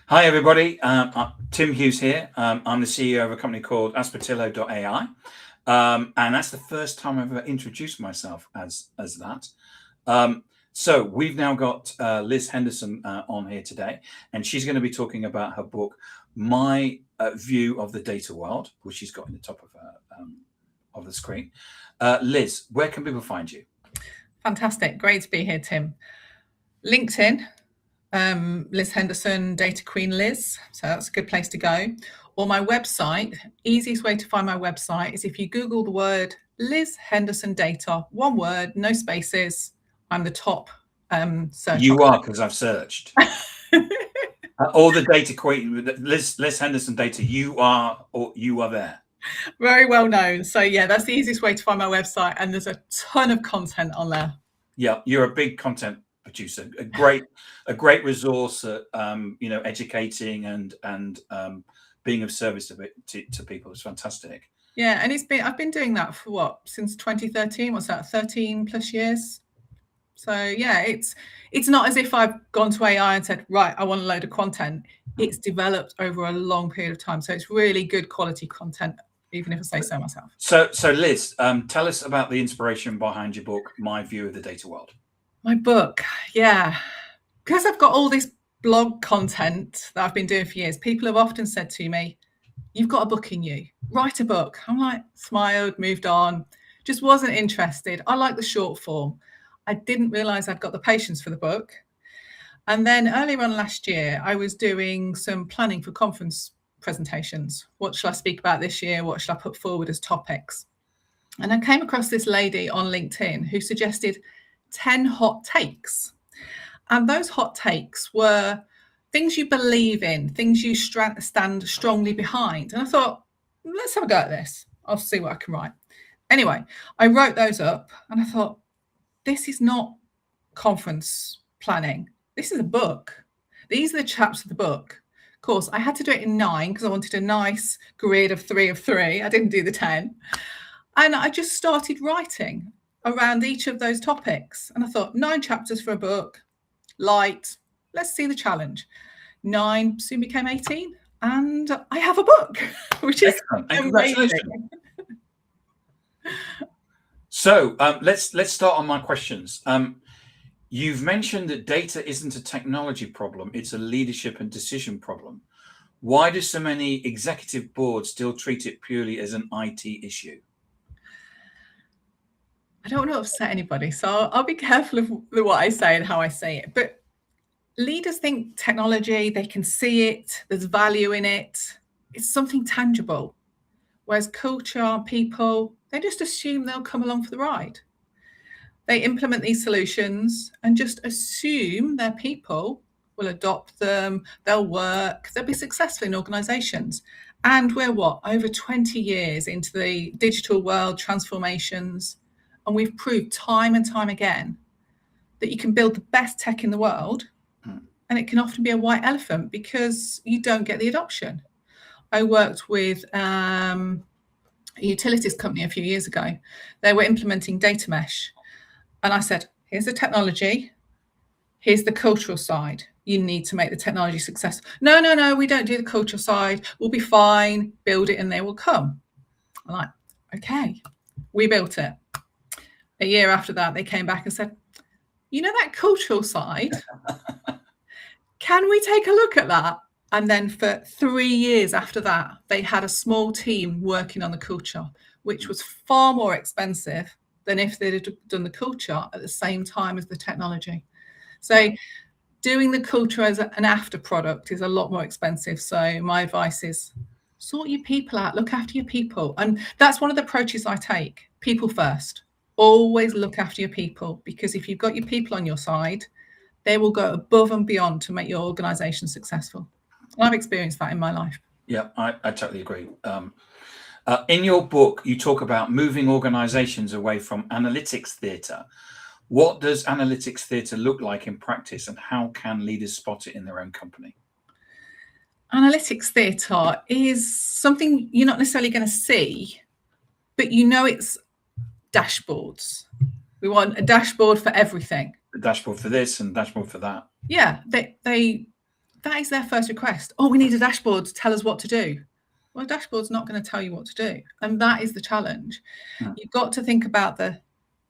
Hi, everybody. Tim Hughes here. I'm the CEO of a company called Aspertillo.ai. And that's the first time I've ever introduced myself as that. So we've now got Liz Henderson on here today, and she's going to be talking about her book, My View of the Data World, which she's got in the top of the screen. Liz, where can people find you? Fantastic. Great to be here, Tim. LinkedIn, Liz Henderson, Data Queen Liz. So that's a good place to go. Or my website, easiest way to find my website is if you Google the word Liz Henderson Data, one word, no spaces. I'm the top search. You are, because I've searched. All the Data Queen, Liz Henderson Data, you are there. Very well known. So yeah, that's the easiest way to find my website, and there's a ton of content on there. Yeah, you're a big content producer, a great resource at educating and being of service to people. It's fantastic. Yeah, and I've been doing that for since 2013. What's that? 13 plus years. So yeah, it's not as if I've gone to AI and said, right, I want a load of content. It's developed over a long period of time. So it's really good quality content, even if I say so myself. So Liz, tell us about the inspiration behind your book, My View of the Data World. My book, yeah. Because I've got all this blog content that I've been doing for years, people have often said to me, you've got a book in you, write a book. I'm like, smiled, moved on, just wasn't interested. I like the short form. I didn't realize I'd got the patience for the book. And then earlier on last year, I was doing some planning for conference presentations. What shall I speak about this year? What shall I put forward as topics? And I came across this lady on LinkedIn who suggested 10 hot takes. And those hot takes were things you believe in, things you stand strongly behind. And I thought, let's have a go at this. I'll see what I can write. Anyway, I wrote those up and I thought, this is not conference planning. This is a book. These are the chapters of the book. Of course, I had to do it in 9 because I wanted a nice grid of 3 of 3. I didn't do the 10. And I just started writing around each of those topics. And I thought, 9 chapters for a book, light, let's see the challenge. 9 soon became 18. And I have a book, which is congratulations. So let's start on my questions. You've mentioned that data isn't a technology problem, it's a leadership and decision problem. Why do so many executive boards still treat it purely as an IT issue? I don't want to upset anybody, so I'll be careful of what I say and how I say it. But leaders think technology, they can see it, there's value in it, it's something tangible. Whereas culture, people, they just assume they'll come along for the ride. They implement these solutions and just assume their people will adopt them, they'll work, they'll be successful in organizations. And we're over 20 years into the digital world transformations, and we've proved time and time again that you can build the best tech in the world, and it can often be a white elephant because you don't get the adoption. I worked with a utilities company a few years ago. They were implementing data mesh. And I said, here's the technology. Here's the cultural side. You need to make the technology successful. No, we don't do the cultural side. We'll be fine. Build it and they will come. I'm like, okay, we built it. A year after that, they came back and said, you know that cultural side? Can we take a look at that? And then for 3 years after that, they had a small team working on the culture, which was far more expensive than if they'd have done the culture at the same time as the technology. So doing the culture as an after product is a lot more expensive. So my advice is sort your people out, look after your people. And that's one of the approaches I take, people first. Always look after your people, because if you've got your people on your side, they will go above and beyond to make your organization successful. I've experienced that in my life. Yeah, I totally agree. In your book, you talk about moving organizations away from analytics theater. What does analytics theater look like in practice, and how can leaders spot it in their own company? Analytics theater is something you're not necessarily going to see, but you know it's dashboards. We want a dashboard for everything. A dashboard for this and dashboard for that. Yeah, they that is their first request. Oh, we need a dashboard to tell us what to do. Well, a dashboard's not going to tell you what to do. And that is the challenge. You've got to think about the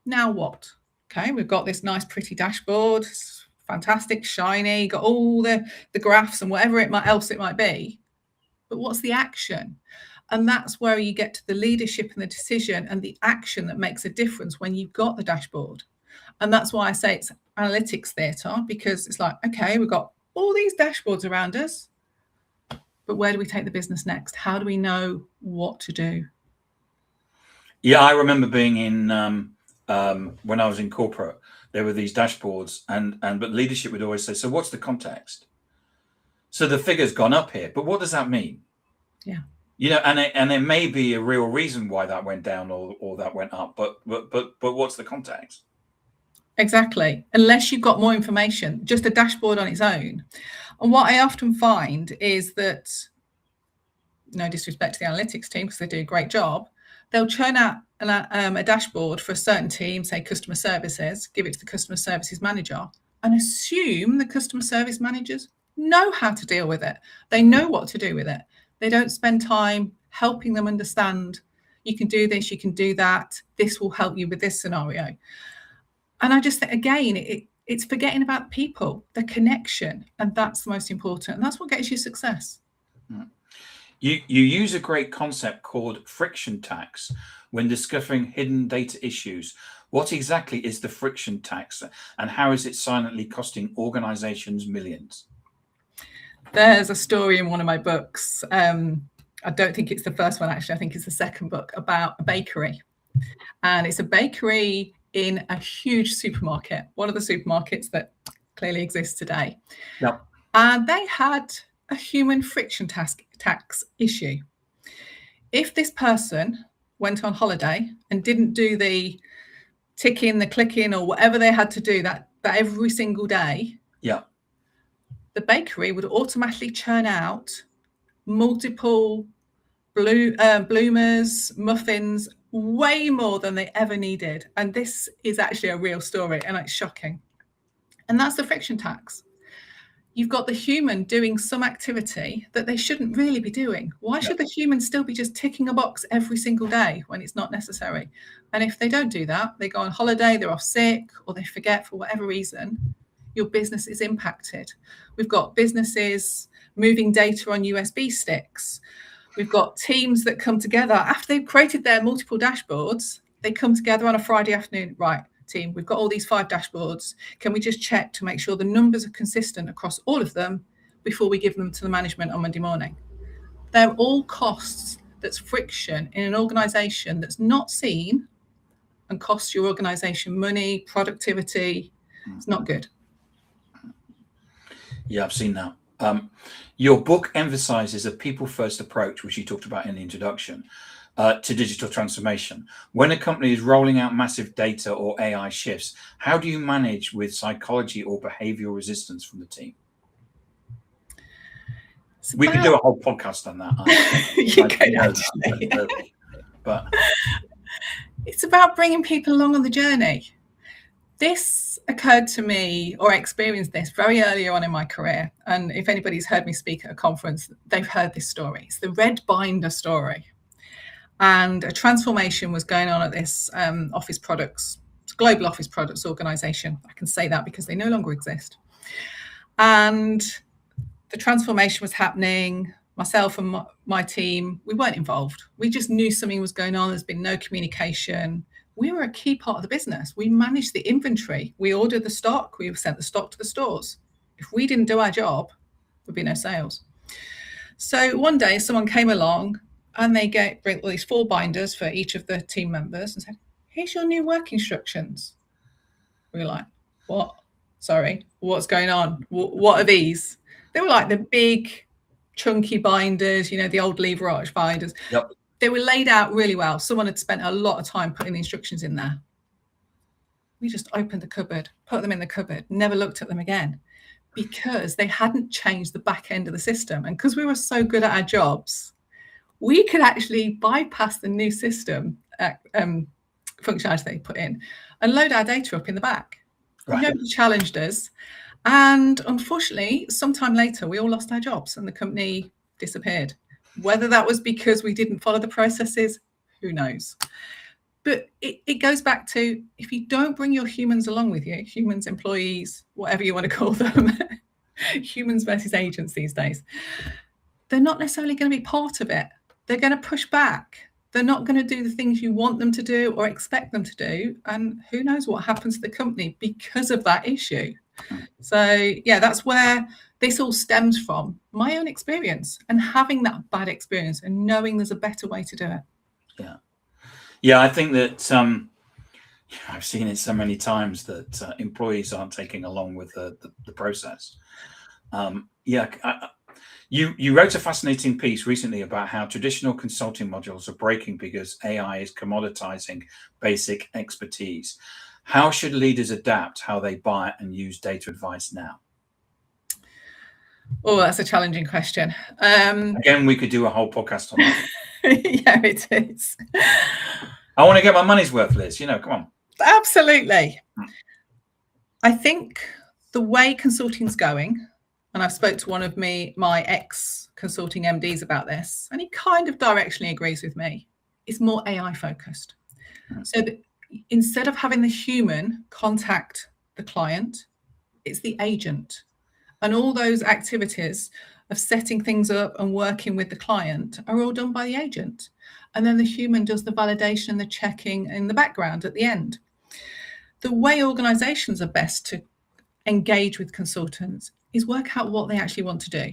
now what? Okay, we've got this nice, pretty dashboard. It's fantastic, shiny, got all the graphs and whatever else it might be. But what's the action? And that's where you get to the leadership and the decision and the action that makes a difference when you've got the dashboard. And that's why I say it's analytics theatre, because it's like, okay, we've got all these dashboards around us, but where do we take the business next? How do we know what to do? Yeah, I remember being in when I was in corporate, there were these dashboards, but leadership would always say, so what's the context? So the figure's gone up here, but what does that mean? Yeah. You know, and there may be a real reason why that went down or that went up, but what's the context? Exactly. Unless you've got more information, just a dashboard on its own. And what I often find is that, no disrespect to the analytics team, because they do a great job, they'll churn out a dashboard for a certain team, say customer services, give it to the customer services manager, and assume the customer service managers know how to deal with it. They know what to do with it. They don't spend time helping them understand, you can do this, you can do that, this will help you with this scenario. And I just think, again, it's forgetting about people, the connection, and that's the most important. And that's what gets you success. You use a great concept called friction tax when discussing hidden data issues. What exactly is the friction tax, and how is it silently costing organizations millions? There's a story in one of my books. I don't think it's the first one, actually. I think it's the second book, about a bakery. And it's a bakery in a huge supermarket, one of the supermarkets that clearly exists today. Yep. And they had a human friction tax issue. If this person went on holiday and didn't do the ticking, the clicking, or whatever they had to do that every single day, yeah, the bakery would automatically churn out multiple bloomers, muffins, way more than they ever needed. And this is actually a real story, and it's shocking. And that's the friction tax. You've got the human doing some activity that they shouldn't really be doing. Why should the human still be just ticking a box every single day when it's not necessary? And if they don't do that, they go on holiday, they're off sick, or they forget for whatever reason, your business is impacted. We've got businesses moving data on USB sticks. We've got teams that come together after they've created their multiple dashboards. They come together on a Friday afternoon. Right, team, we've got all these 5 dashboards. Can we just check to make sure the numbers are consistent across all of them before we give them to the management on Monday morning? They're all costs. That's friction in an organization that's not seen and costs your organization money, productivity. It's not good. Yeah, I've seen that. Your book emphasizes a people-first approach, which you talked about in the introduction, to digital transformation. When a company is rolling out massive data or AI shifts, how do you manage with psychology or behavioral resistance from the team? We can do a whole podcast on that. You could actually. But it's about bringing people along on the journey. This occurred to me, or I experienced this very early on in my career. And if anybody's heard me speak at a conference, they've heard this story. It's the red binder story. And a transformation was going on at this office products, global office products organization. I can say that because they no longer exist. And the transformation was happening. Myself and my team, we weren't involved. We just knew something was going on. There's been no communication. We were a key part of the business. We managed the inventory. We ordered the stock. We sent the stock to the stores. If we didn't do our job, there'd be no sales. So one day someone came along and they bring all these 4 binders for each of the team members and said, here's your new work instructions. We were like, what? Sorry, what's going on? What are these? They were like the big, chunky binders, you know, the old leverage binders. Yep. They were laid out really well. Someone had spent a lot of time putting the instructions in there. We just opened the cupboard, put them in the cupboard, never looked at them again, because they hadn't changed the back end of the system. And because we were so good at our jobs, we could actually bypass the new system functionality they put in and load our data up in the back. Right. Nobody challenged us. And unfortunately, sometime later, we all lost our jobs and the company disappeared. Whether that was because we didn't follow the processes, who knows? But it goes back to, if you don't bring your humans along with you, humans, employees, whatever you want to call them, humans versus agents these days, they're not necessarily going to be part of it. They're going to push back. They're not going to do the things you want them to do or expect them to do. And who knows what happens to the company because of that issue. So, yeah, that's where this all stems from, my own experience and having that bad experience and knowing there's a better way to do it. Yeah. Yeah, I think that I've seen it so many times that employees aren't taking along with the process. You wrote a fascinating piece recently about how traditional consulting modules are breaking because AI is commoditizing basic expertise. How should leaders adapt how they buy and use data advice now? Oh, that's a challenging question. Again, we could do a whole podcast on that. Yeah, it is. I want to get my money's worth, Liz. Come on. Absolutely. I think the way consulting's going, and I've spoke to one of my ex-consulting MDs about this, and he kind of directionally agrees with me, is more AI focused. So that instead of having the human contact the client, it's the agent. And all those activities of setting things up and working with the client are all done by the agent. And then the human does the validation, the checking in the background at the end. The way organizations are best to engage with consultants is work out what they actually want to do.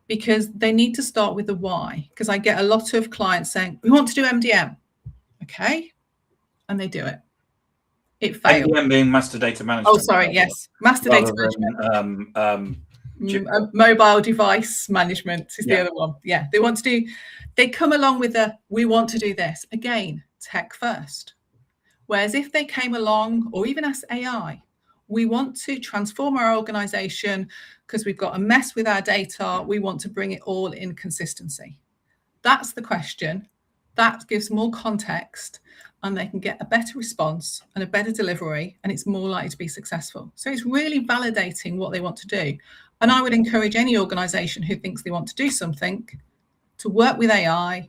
Because they need to start with the why. Because I get a lot of clients saying, we want to do MDM. Okay. And they do it. It fails. MDM being master data management. Oh, sorry. Yes. Master data management. Mobile device management is the other one. Yeah. They come along with we want to do this. Again, tech first. Whereas if they came along or even asked AI, we want to transform our organization because we've got a mess with our data. We want to bring it all in consistency. That's the question. That gives more context and they can get a better response and a better delivery, and it's more likely to be successful. So it's really validating what they want to do. And I would encourage any organization who thinks they want to do something to work with AI,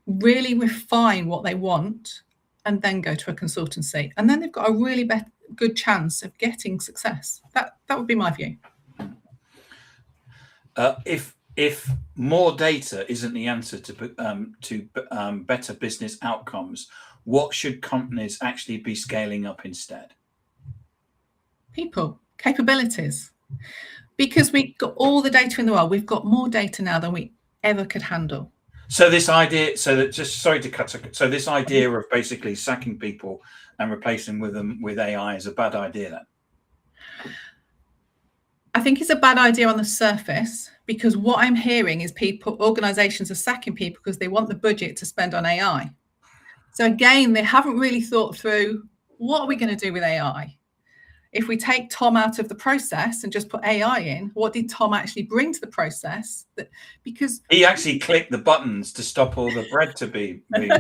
really refine what they want, and then go to a consultancy. And then they've got a really good chance of getting success. That would be my view. If more data isn't the answer to better business outcomes, what should companies actually be scaling up instead? People, capabilities. Because we've got all the data in the world. We've got more data now than we ever could handle. So this idea, this idea of basically sacking people and replacing them with AI is a bad idea then? I think it's a bad idea on the surface, because what I'm hearing is organizations are sacking people because they want the budget to spend on AI. So again, they haven't really thought through, what are we going to do with AI? If we take Tom out of the process and just put AI in, what did Tom actually bring to the process? Because he actually clicked the buttons to stop all the bread to be made.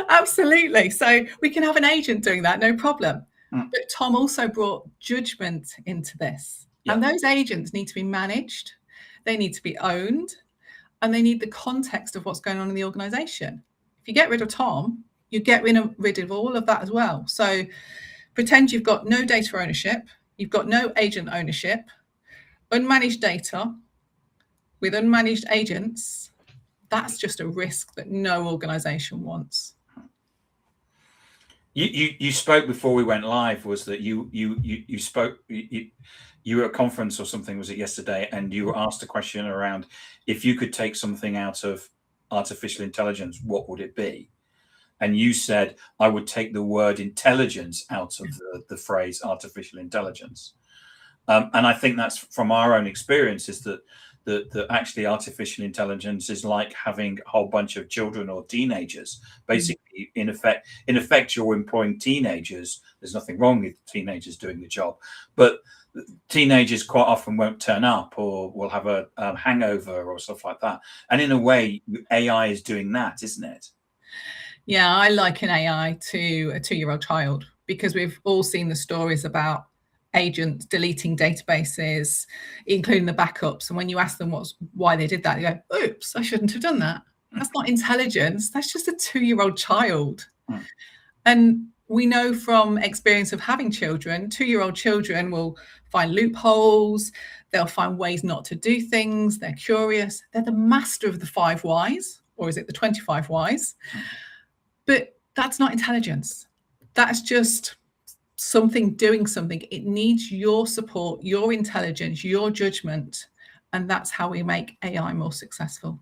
Absolutely. So we can have an agent doing that, no problem. But Tom also brought judgment into this. And those agents need to be managed. They need to be owned. And they need the context of what's going on in the organization. If you get rid of Tom, you get rid of all of that as well. So pretend you've got no data ownership. You've got no agent ownership. Unmanaged data with unmanaged agents. That's just a risk that no organization wants. You spoke before we went live, was that you spoke, you were at a conference or something, was it yesterday, and you were asked a question around, if you could take something out of artificial intelligence, what would it be? And you said, I would take the word intelligence out of the phrase artificial intelligence. And I think that's from our own experiences that actually artificial intelligence is like having a whole bunch of children or teenagers. Basically, in effect, you're employing teenagers. There's nothing wrong with teenagers doing the job, but teenagers quite often won't turn up or will have a hangover or stuff like that. And in a way, AI is doing that, isn't it? Yeah, I liken AI to a 2-year-old child, because we've all seen the stories about agents deleting databases, including the backups. And when you ask them why they did that, they go, oops, I shouldn't have done that. That's not intelligence. That's just a 2-year-old child. And we know from experience of having children, 2-year-old children will find loopholes. They'll find ways not to do things. They're curious. They're the master of the 5 whys, or is it the 25 whys? But that's not intelligence. That's just something doing something. It needs your support, your intelligence, your judgment. And that's how we make AI more successful.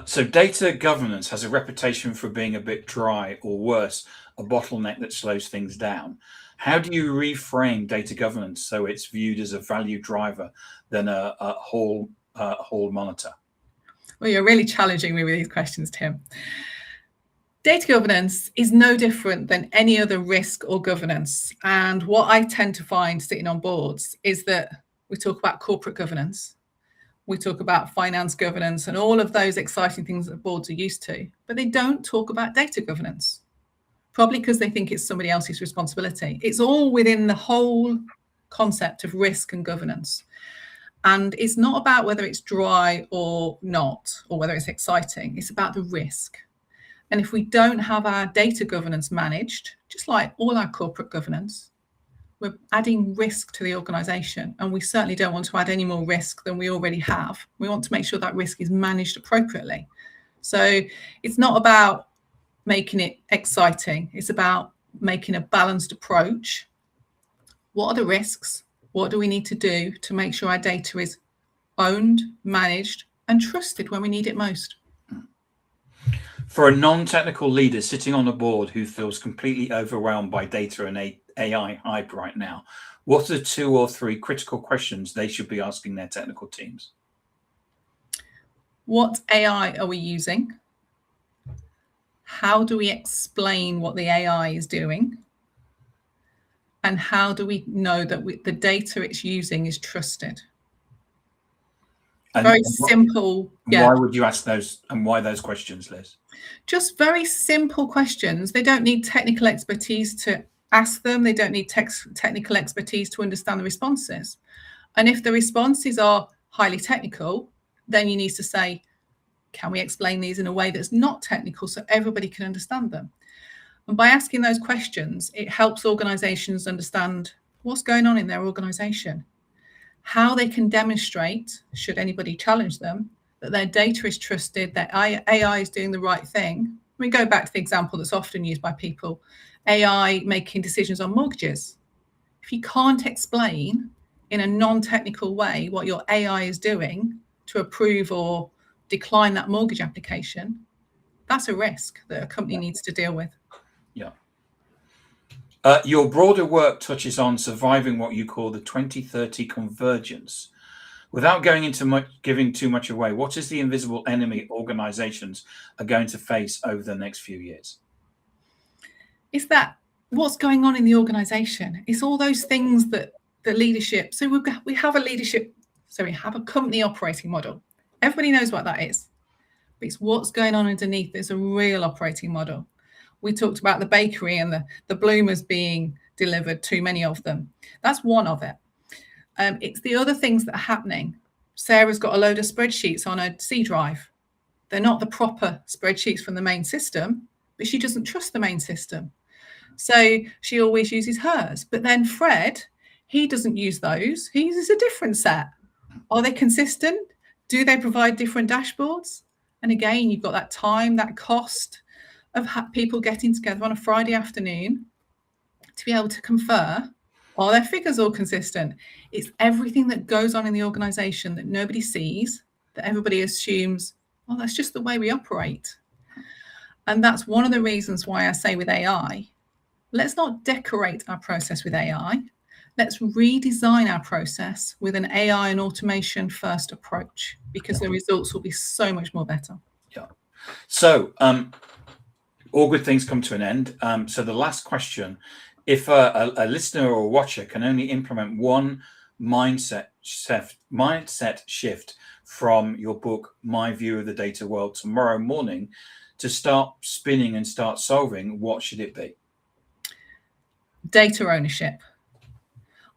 So data governance has a reputation for being a bit dry, or worse, a bottleneck that slows things down. How do you reframe data governance so it's viewed as a value driver than a hall monitor? Well, you're really challenging me with these questions, Tim. Data governance is no different than any other risk or governance. And what I tend to find sitting on boards is that we talk about corporate governance, we talk about finance governance and all of those exciting things that boards are used to, but they don't talk about data governance, probably because they think it's somebody else's responsibility. It's all within the whole concept of risk and governance. And it's not about whether it's dry or not, or whether it's exciting. It's about the risk. And if we don't have our data governance managed, just like all our corporate governance, we're adding risk to the organization. And we certainly don't want to add any more risk than we already have. We want to make sure that risk is managed appropriately. So it's not about making it exciting. It's about making a balanced approach. What are the risks? What do we need to do to make sure our data is owned, managed, and trusted when we need it most? For a non-technical leader sitting on a board who feels completely overwhelmed by data and AI hype right now, what are 2 or 3 critical questions they should be asking their technical teams? What AI are we using? How do we explain what the AI is doing? And how do we know that the data it's using is trusted? And very simple. Yeah. Why would you ask those, and why those questions, Liz? Just very simple questions. They don't need technical expertise to ask them. They don't need technical expertise to understand the responses. And if the responses are highly technical, then you need to say, can we explain these in a way that's not technical so everybody can understand them? And by asking those questions, it helps organizations understand what's going on in their organization, how they can demonstrate, should anybody challenge them, that their data is trusted, that AI is doing the right thing. We go back to the example that's often used by people, AI making decisions on mortgages. If you can't explain in a non-technical way what your AI is doing to approve or decline that mortgage application, that's a risk that a company needs to deal with. Yeah. Your broader work touches on surviving what you call the 2030 convergence. Without going into giving too much away, what is the invisible enemy organizations are going to face over the next few years? It's that what's going on in the organization. It's all those things that the leadership. So we have a company operating model. Everybody knows what that is. But it's what's going on underneath. It's a real operating model. We talked about the bakery and the bloomers being delivered, too many of them. That's one of it. It's the other things that are happening. Sarah's got a load of spreadsheets on her C drive. They're not the proper spreadsheets from the main system, but she doesn't trust the main system. So she always uses hers. But then Fred, he doesn't use those. He uses a different set. Are they consistent? Do they provide different dashboards? And again, you've got that time, that cost of people getting together on a Friday afternoon to be able to confer. Are their figures all consistent? It's everything that goes on in the organization that nobody sees, that everybody assumes, oh, that's just the way we operate. And that's one of the reasons why I say with AI, let's not decorate our process with AI. Let's redesign our process with an AI and automation first approach, because the results will be so much more better. Yeah. So all good things come to an end. So the last question, if a listener or a watcher can only implement one mindset shift from your book, My View of the Data World, tomorrow morning to start spinning and start solving, what should it be? Data ownership.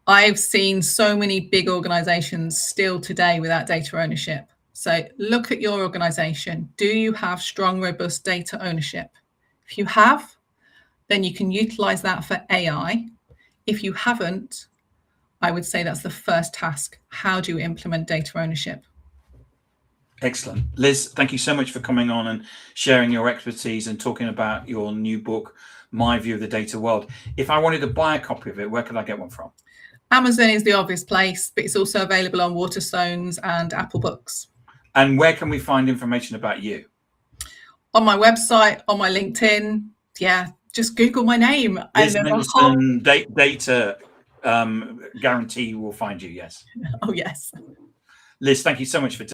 I've seen so many big organizations still today without data ownership. So look at your organization. Do you have strong, robust data ownership? If you have, then you can utilize that for AI. If you haven't, I would say that's the first task. How do you implement data ownership? Excellent. Liz, thank you so much for coming on and sharing your expertise and talking about your new book, My View of the Data World. If I wanted to buy a copy of it, where could I get one from? Amazon is the obvious place, but it's also available on Waterstones and Apple Books. And where can we find information about you? On my website, on my LinkedIn. Yeah, just Google my name. Liz And Henderson, data guarantee will find you, yes. Oh, yes. Liz, thank you so much for